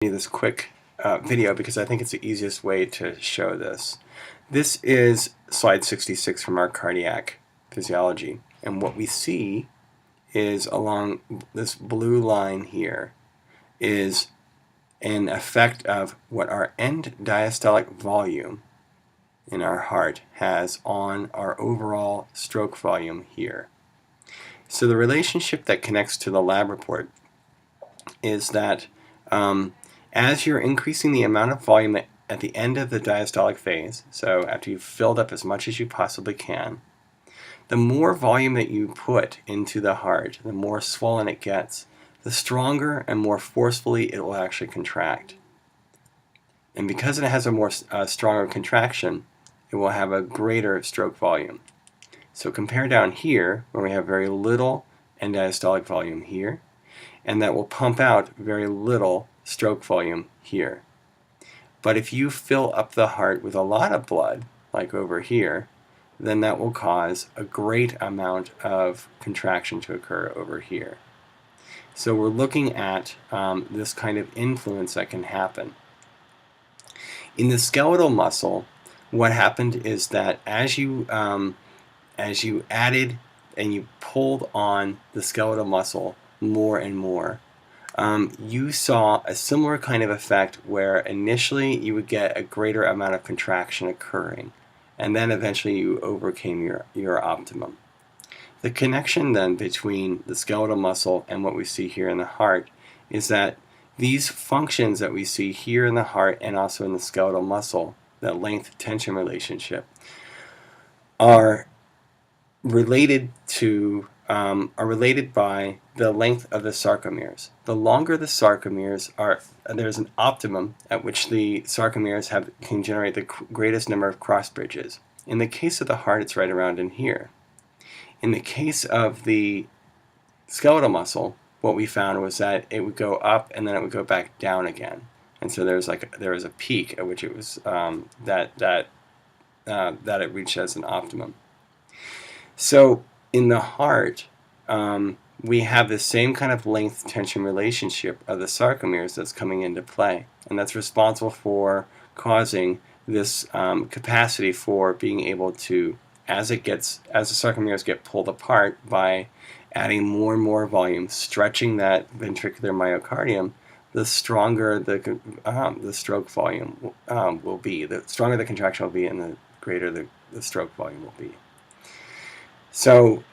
This quick video because I think it's the easiest way to show this. This is slide 66 from our cardiac physiology, and what we see is along this blue line here is an effect of what our end diastolic volume in our heart has on our overall stroke volume here. So the relationship that connects to the lab report is that as you're increasing the amount of volume at the end of the diastolic phase, so after you've filled up as much as you possibly can, the more volume that you put into the heart, the more swollen it gets, the stronger and more forcefully it will actually contract. And because it has a more stronger contraction, it will have a greater stroke volume. So compare down here, where we have very little end diastolic volume here, and that will pump out very little stroke volume here. But if you fill up the heart with a lot of blood, like over here, then that will cause a great amount of contraction to occur over here. So we're looking at this kind of influence that can happen. In the skeletal muscle, what happened is that as you added and you pulled on the skeletal muscle more and more, you saw a similar kind of effect where initially you would get a greater amount of contraction occurring, and then eventually you overcame your optimum. The connection then between the skeletal muscle and what we see here in the heart is that these functions that we see here in the heart and also in the skeletal muscle, that length-tension relationship, are related by the length of the sarcomeres. The longer the sarcomeres are, there's an optimum at which the sarcomeres can generate the greatest number of cross bridges. In the case of the heart, it's right around in here. In the case of the skeletal muscle, what we found was that it would go up and then it would go back down again. And so there was a peak at which it was that it reached as an optimum. So in the heart, we have the same kind of length-tension relationship of the sarcomeres that's coming into play, and that's responsible for causing this capacity for being able to, as the sarcomeres get pulled apart by adding more and more volume, stretching that ventricular myocardium, the stronger the stroke volume will be. The stronger the contraction will be, and the greater the stroke volume will be. So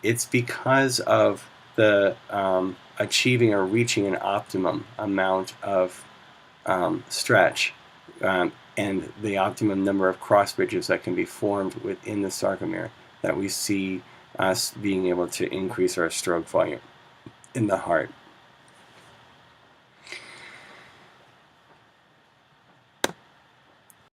it's because of the achieving or reaching an optimum amount of stretch and the optimum number of cross bridges that can be formed within the sarcomere that we see us being able to increase our stroke volume in the heart.